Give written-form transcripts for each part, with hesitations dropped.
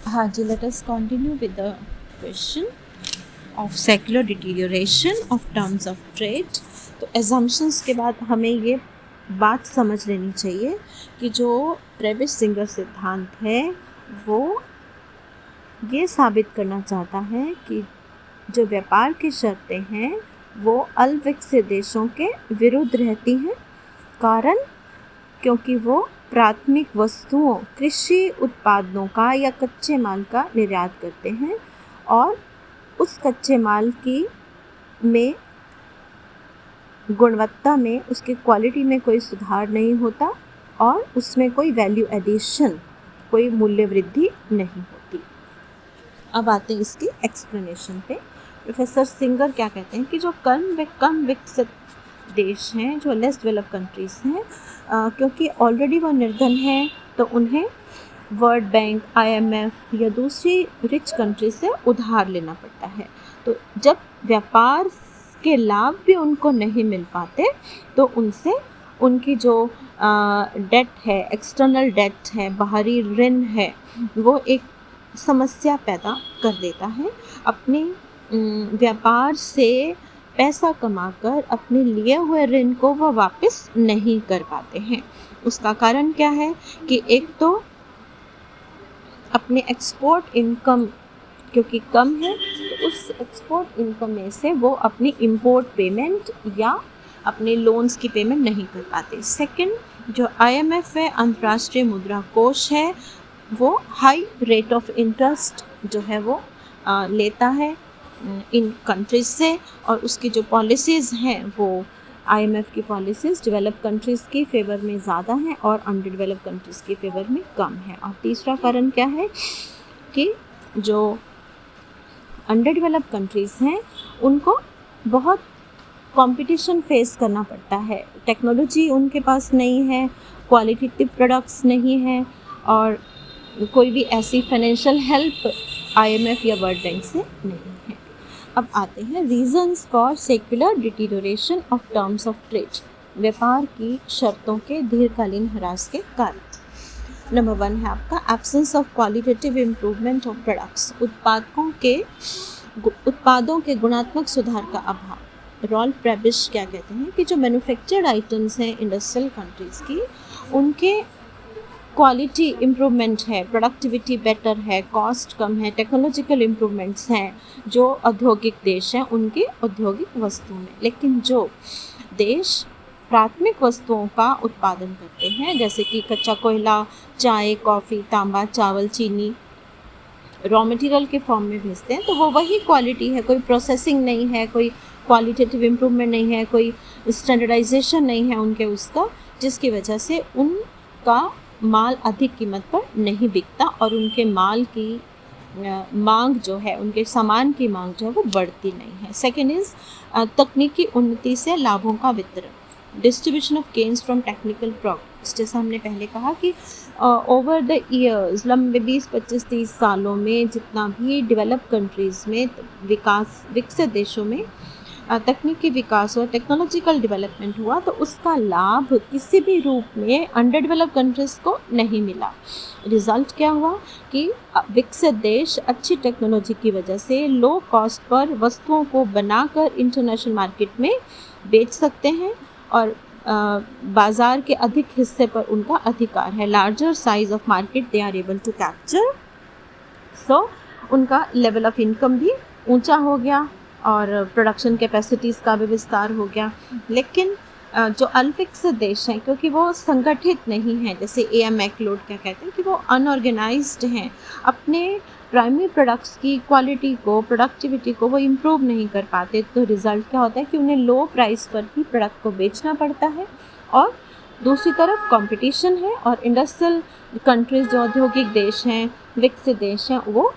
हाँ जी, let us continue with the question of secular deterioration of terms of trade. तो assumptions के बाद हमें ये बात समझ लेनी चाहिए कि जो ट्रेविस सिंगर सिद्धांत है वो ये साबित करना चाहता है कि जो व्यापार की शर्तें हैं वो अल्पविकसित देशों के विरुद्ध रहती हैं। कारण क्योंकि वो प्राथमिक वस्तुओं, कृषि उत्पादों का या कच्चे माल का निर्यात करते हैं और उस कच्चे माल की में गुणवत्ता में, उसकी क्वालिटी में कोई सुधार नहीं होता और उसमें कोई वैल्यू एडिशन, कोई मूल्य वृद्धि नहीं होती। अब आते हैं इसकी एक्सप्लेनेशन पे। प्रोफेसर सिंगर क्या कहते हैं कि जो कम विकसित देश हैं, जो लेस डेवलप कंट्रीज़ हैं, क्योंकि ऑलरेडी वो निर्धन हैं तो उन्हें वर्ल्ड बैंक, IMF या दूसरी रिच कंट्री से उधार लेना पड़ता है। तो जब व्यापार के लाभ भी उनको नहीं मिल पाते तो उनसे उनकी जो डेट है, एक्सटर्नल डेट है, बाहरी ऋण है, वो एक समस्या पैदा कर देता है। अपने व्यापार से पैसा कमाकर अपने लिए हुए ऋण को वो वापस नहीं कर पाते हैं। उसका कारण क्या है कि एक तो अपने एक्सपोर्ट इनकम क्योंकि कम है तो उस एक्सपोर्ट इनकम में से वो अपनी इंपोर्ट पेमेंट या अपने लोन्स की पेमेंट नहीं कर पाते। सेकंड, जो IMF है, अंतर्राष्ट्रीय मुद्रा कोष है, वो हाई रेट ऑफ इंटरेस्ट जो है वो लेता है इन कंट्रीज से और उसकी जो पॉलिसीज़ हैं वो IMF की पॉलिसीज़ डेवलप कंट्रीज़ की फेवर में ज़्यादा हैं और अंडर डेवलप कंट्रीज़ की फेवर में कम है। और तीसरा कारण क्या है कि जो अंडर डेवलप कंट्रीज़ हैं उनको बहुत कंपटीशन फेस करना पड़ता है। टेक्नोलॉजी उनके पास नहीं है, क्वालिटेटिव प्रोडक्ट्स नहीं है और कोई भी ऐसी फाइनेंशियल हेल्प IMF या वर्ल्ड बैंक से नहीं है। अब आते हैं reasons for secular deterioration of terms of trade, व्यापार की शर्तों के दीर्घकालीन ह्रास के कारण। नंबर 1 है आपका absence of qualitative improvement of products, उत्पादों के गुणात्मक सुधार का अभाव। रॉल्फ प्रेबिश क्या कहते हैं कि जो मैन्युफैक्चर्ड आइटम्स हैं इंडस्ट्रियल कंट्रीज़ की, उनके क्वालिटी इम्प्रूवमेंट है, प्रोडक्टिविटी बेटर है, कॉस्ट कम है, टेक्नोलॉजिकल इम्प्रूवमेंट्स हैं जो औद्योगिक देश हैं उनकी औद्योगिक वस्तुओं में। लेकिन जो देश प्राथमिक वस्तुओं का उत्पादन करते हैं जैसे कि कच्चा कोयला, चाय, कॉफ़ी, तांबा, चावल, चीनी रॉ मटेरियल के फॉर्म में भेजते हैं, तो वो वही क्वालिटी है, कोई प्रोसेसिंग नहीं है, कोई क्वालिटेटिव इम्प्रूवमेंट नहीं है, कोई स्टैंडर्डाइजेशन नहीं है उनके उसका, जिसकी वजह से उनका माल अधिक कीमत पर नहीं बिकता और उनके माल की मांग जो है, उनके सामान की मांग जो है वो बढ़ती नहीं है। सेकेंड इज़ तकनीकी उन्नति से लाभों का वितरण, distribution of gains from technical progress. जैसा हमने पहले कहा कि ओवर द ईयर्स, लंबे 20, 25, 30 सालों में जितना भी डेवलप कंट्रीज़ में विकसित देशों में तकनीकी विकास और टेक्नोलॉजिकल डेवलपमेंट हुआ तो उसका लाभ किसी भी रूप में अंडर डेवलप कंट्रीज़ को नहीं मिला। रिज़ल्ट क्या हुआ कि विकसित देश अच्छी टेक्नोलॉजी की वजह से लो कॉस्ट पर वस्तुओं को बनाकर इंटरनेशनल मार्केट में बेच सकते हैं और बाज़ार के अधिक हिस्से पर उनका अधिकार है। Larger size of market they are able to capture, so उनका लेवल ऑफ इनकम भी ऊंचा हो गया और प्रोडक्शन कैपेसिटीज़ का भी विस्तार हो गया। लेकिन जो अल्पविकसित देश हैं, क्योंकि वो संगठित नहीं हैं, जैसे AM मैकलोड क्या कहते हैं कि वो अनऑर्गेनाइज्ड हैं, अपने प्राइमरी प्रोडक्ट्स की क्वालिटी को, प्रोडक्टिविटी को वो इम्प्रूव नहीं कर पाते, तो रिज़ल्ट क्या होता है कि उन्हें लो प्राइस पर भी प्रोडक्ट को बेचना पड़ता है। और दूसरी तरफ कंपटीशन है और इंडस्ट्रियल कंट्रीज़ जो औद्योगिक देश हैं, विकसित देश हैं, वो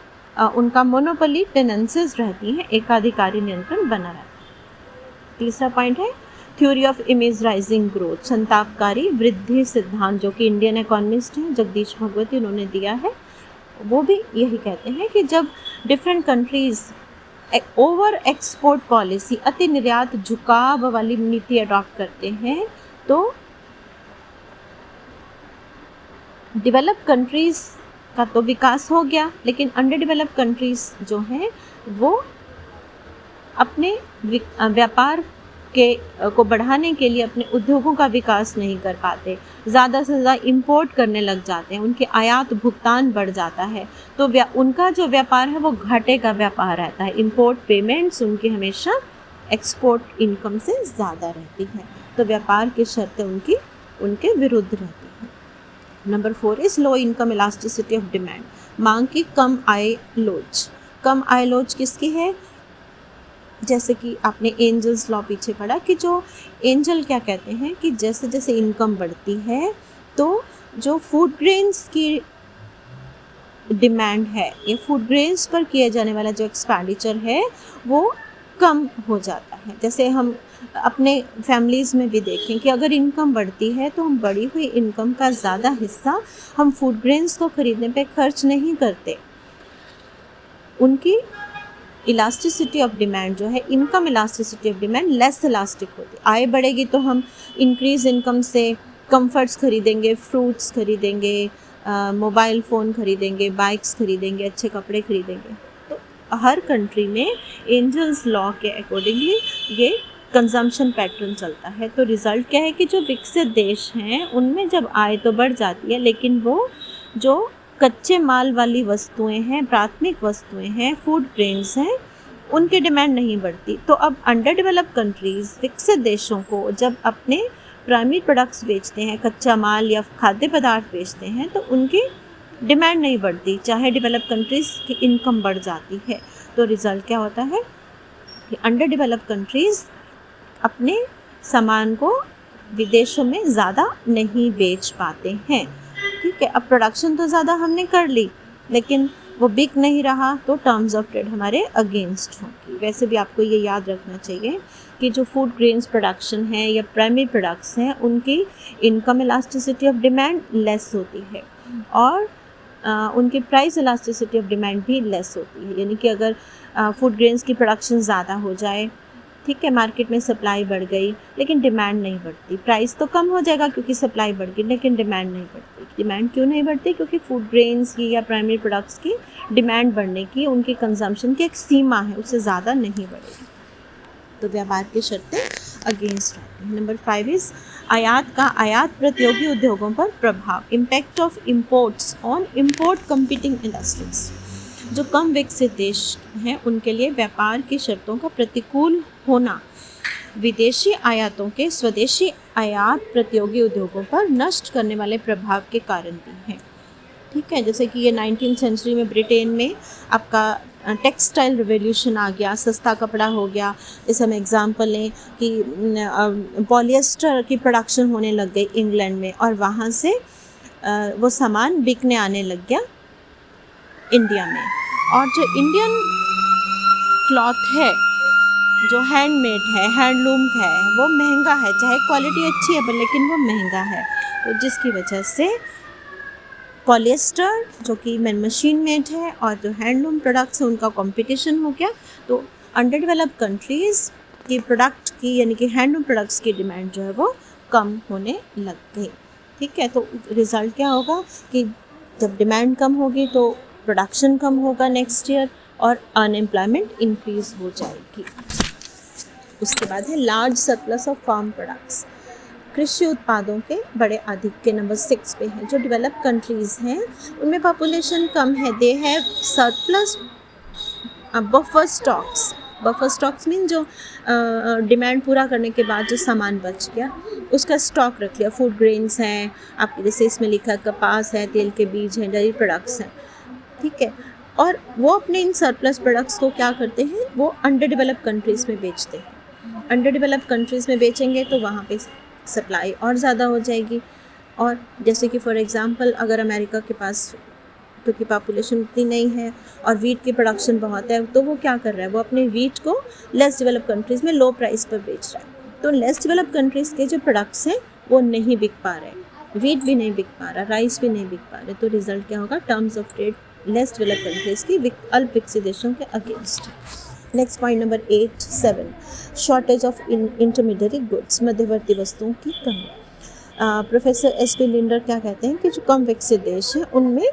उनका मोनोपोली टेनेंसीज रहती हैं, एकाधिकारी नियंत्रण बना रहता है। तीसरा पॉइंट है theory of immiserizing growth, संतापकारी वृद्धि सिद्धांत, जो कि इंडियन इकोनॉमिस्ट हैं जगदीश भगवती, उन्होंने दिया है। वो भी यही कहते हैं कि जब different countries over export policy, अति निर्यात झुकाव वाली नीति अडॉप्ट करते हैं तो डेवलप कंट्रीज़ का तो विकास हो गया, लेकिन अंडर डेवलप्ड कंट्रीज़ जो हैं वो अपने व्यापार के को बढ़ाने के लिए अपने उद्योगों का विकास नहीं कर पाते, ज़्यादा से ज़्यादा इंपोर्ट करने लग जाते हैं, उनके आयात भुगतान बढ़ जाता है, तो उनका जो व्यापार है वो घाटे का व्यापार रहता है। इंपोर्ट पेमेंट्स उनकी हमेशा एक्सपोर्ट इनकम से ज़्यादा रहती है, तो व्यापार की शर्तें उनके विरुद्ध रहती हैं। Number 4 is low income elasticity of demand, मांग की कम आय लोच। कम आय लोच किसकी है? जैसे कि आपने एंजल्स लॉ पीछे पढ़ा कि जो एंजल क्या कहते हैं कि जैसे जैसे इनकम बढ़ती है तो जो फूड ग्रेन्स की डिमांड है या फूड ग्रेन्स पर किया जाने वाला जो एक्सपेंडिचर है वो कम हो जाता है। जैसे हम अपने फैमिलीज़ में भी देखें कि अगर इनकम बढ़ती है तो हम बढ़ी हुई इनकम का ज़्यादा हिस्सा हम फूड ग्रेन्स को ख़रीदने पे खर्च नहीं करते। उनकी इलास्टिसिटी ऑफ डिमांड जो है, income elasticity of demand less elastic होती है। आय बढ़ेगी तो हम इंक्रीज़ इनकम से कंफर्ट्स खरीदेंगे, फ्रूट्स खरीदेंगे, मोबाइल फ़ोन खरीदेंगे, बाइक्स खरीदेंगे, अच्छे कपड़े खरीदेंगे। तो हर कंट्री में एंजल्स लॉ के अकॉर्डिंगली ये कंजम्पशन पैटर्न चलता है। तो रिज़ल्ट क्या है कि जो विकसित देश हैं उनमें जब आय तो बढ़ जाती है, लेकिन वो जो कच्चे माल वाली वस्तुएं हैं, प्राथमिक वस्तुएं हैं, फूड ग्रेन्स हैं, उनकी डिमांड नहीं बढ़ती। तो अब अंडर डेवलप्ड कंट्रीज़ विकसित देशों को जब अपने प्राइमरी प्रोडक्ट्स बेचते हैं, कच्चा माल या खाद्य पदार्थ बेचते हैं, तो उनकी डिमांड नहीं बढ़ती, चाहे डेवलप्ड कंट्रीज़ की इनकम बढ़ जाती है। तो रिज़ल्ट क्या होता है कि अंडर डेवलप्ड कंट्रीज़ अपने सामान को विदेशों में ज़्यादा नहीं बेच पाते हैं। ठीक है, अब प्रोडक्शन तो ज़्यादा हमने कर ली लेकिन वो बिक नहीं रहा, तो टर्म्स ऑफ ट्रेड हमारे अगेंस्ट होंगी। वैसे भी आपको ये याद रखना चाहिए कि जो फूड ग्रेन्स प्रोडक्शन है या प्राइमरी प्रोडक्ट्स हैं उनकी income elasticity of demand less होती है और उनकी प्राइस इलास्टिसिटी ऑफ डिमांड भी लेस होती है। यानी कि अगर फूड ग्रेन्स की प्रोडक्शन ज़्यादा हो जाए, ठीक है, मार्केट में सप्लाई बढ़ गई लेकिन डिमांड नहीं बढ़ती, प्राइस तो कम हो जाएगा क्योंकि सप्लाई बढ़ गई लेकिन डिमांड नहीं बढ़ती। डिमांड क्यों नहीं बढ़ती? क्योंकि फूड ग्रेन्स की या प्राइमरी प्रोडक्ट्स की डिमांड बढ़ने की उनकी कंजम्पशन की एक सीमा है, उससे ज़्यादा नहीं बढ़ेगी। तो व्यापार की शर्तें अगेंस्ट रहती हैं। नंबर 5 इज़ आयात प्रतियोगी उद्योगों पर प्रभाव, impact of imports on import competing industries. जो कम विकसित देश हैं उनके लिए व्यापार की शर्तों का प्रतिकूल होना विदेशी आयातों के स्वदेशी आयात प्रतियोगी उद्योगों पर नष्ट करने वाले प्रभाव के कारण भी हैं। ठीक है, जैसे कि ये 19वीं सेंचुरी में ब्रिटेन में आपका टेक्सटाइल रिवॉल्यूशन आ गया, सस्ता कपड़ा हो गया। जैसे हम एग्जांपल लें कि पॉलिएस्टर की प्रोडक्शन होने लग गई इंग्लैंड में और वहाँ से वो सामान बिकने आने लग गया इंडिया में। और जो इंडियन क्लॉथ है, जो हैंडमेड है, हैंडलूम है, वो महंगा है, चाहे क्वालिटी अच्छी है पर लेकिन वो महंगा है। तो जिसकी वजह से पॉलिएस्टर जो कि मशीन मेड है और जो हैंडलूम प्रोडक्ट्स हैं उनका कंपटीशन हो गया। तो अंडर डेवलप्ड कंट्रीज़ की प्रोडक्ट की यानी कि हैंडलूम प्रोडक्ट्स की डिमांड जो है वो कम होने लग गई। ठीक है, तो रिज़ल्ट क्या होगा कि जब डिमांड कम होगी तो प्रोडक्शन कम होगा नेक्स्ट ईयर और अनएम्प्लॉयमेंट इंक्रीज़ हो जाएगी। उसके बाद है large surplus of farm products, कृषि उत्पादों के बड़े आधिक्य नंबर 6 पे है। जो डेवलप्ड कंट्रीज़ हैं उनमें पॉपुलेशन कम है, they have surplus buffer stocks. Buffer stocks mean जो डिमांड पूरा करने के बाद जो सामान बच गया उसका स्टॉक रख लिया। फूड ग्रेन्स हैं आपके, जैसे इसमें लिखा है कपास है, तेल के बीज हैं, डेयरी प्रोडक्ट्स हैं। ठीक है, और वो अपने इन सरप्लस प्रोडक्ट्स को क्या करते हैं, वो अंडर डेवलप्ड कंट्रीज़ में बेचते हैं। अंडर डेवलप्ड कंट्रीज़ में बेचेंगे तो वहाँ पे सप्लाई और ज़्यादा हो जाएगी। और जैसे कि फॉर एग्ज़ाम्पल अगर अमेरिका के पास क्योंकि पॉपुलेशन उतनी नहीं है और वीट की प्रोडक्शन बहुत है, तो वो क्या कर रहा है, वो अपने वीट को लेस डेवलप्ड कंट्रीज़ में लो प्राइस पर बेच रहा है। तो लेस डेवलप्ड कंट्रीज़ के जो प्रोडक्ट्स हैं वो नहीं बिक पा रहे, वीट भी नहीं बिक पा रहा, राइस भी नहीं बिक पा रहे। तो रिज़ल्ट क्या होगा, terms of trade less developed countries की अल्प विकसित देशों के against. Next point number 7, shortage of intermediate goods, मध्यवर्ती वस्तुओं की कमी। प्रोफेसर एस पी लिंडर क्या कहते हैं कि जो कम विकसित देश हैं उनमें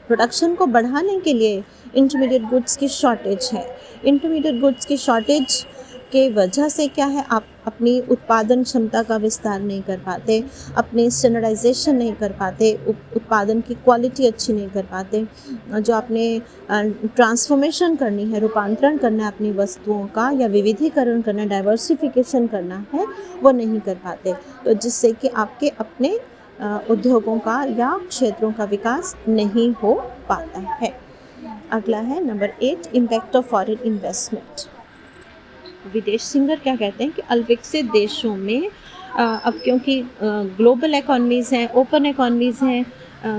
प्रोडक्शन को बढ़ाने के लिए इंटरमीडिएट गुड्स की शॉर्टेज है। इंटरमीडिएट गुड्स की शॉर्टेज के वजह से क्या है, आप अपनी उत्पादन क्षमता का विस्तार नहीं कर पाते, अपनी स्टैंडर्डाइजेशन नहीं कर पाते, उत्पादन की क्वालिटी अच्छी नहीं कर पाते, जो आपने ट्रांसफॉर्मेशन करनी है, रूपांतरण करना है अपनी वस्तुओं का, या विविधीकरण करना है, डाइवर्सिफिकेशन करना है, वो नहीं कर पाते। तो जिससे कि आपके अपने उद्योगों का या क्षेत्रों का विकास नहीं हो पाता है। अगला है number 8, impact of foreign investment. विदेश सिंगर क्या कहते हैं कि अल्पविकसित देशों में अब क्योंकि ग्लोबल इकोनॉमीज़ हैं, ओपन इकोनॉमीज़ हैं,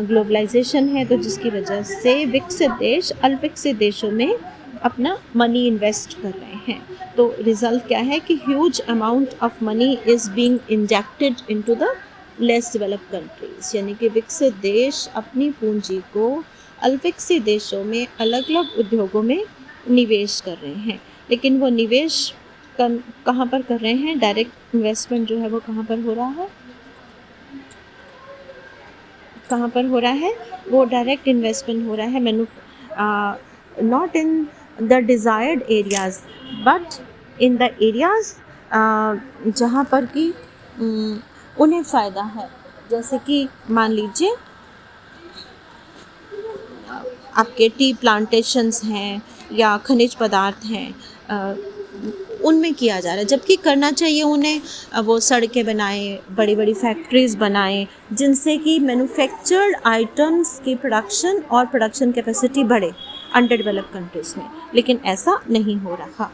ग्लोबलाइजेशन है, तो जिसकी वजह से विकसित देश अल्पविकसित देशों में अपना मनी इन्वेस्ट कर रहे हैं। तो रिज़ल्ट क्या है कि huge amount of money is being injected into the less developed countries, यानी कि विकसित देश अपनी पूंजी को अल्पविकसित देशों में अलग अलग उद्योगों में निवेश कर रहे हैं। लेकिन वो निवेश कहाँ पर कर रहे हैं? डायरेक्ट इन्वेस्टमेंट जो है वो कहाँ पर हो रहा है? कहाँ पर हो रहा है? वो डायरेक्ट इन्वेस्टमेंट हो रहा है not in the desired areas but in the areas जहाँ पर कि उन्हें फ़ायदा है। जैसे कि मान लीजिए आपके टी प्लांटेशंस हैं या खनिज पदार्थ हैं, उनमें किया जा रहा है, जबकि करना चाहिए उन्हें वो सड़कें बनाएं, बड़ी बड़ी फैक्ट्रीज़ बनाएं, जिनसे कि मैन्युफैक्चर्ड आइटम्स की प्रोडक्शन और प्रोडक्शन कैपेसिटी बढ़े अंडर डेवलप्ड कंट्रीज़ में। लेकिन ऐसा नहीं हो रहा।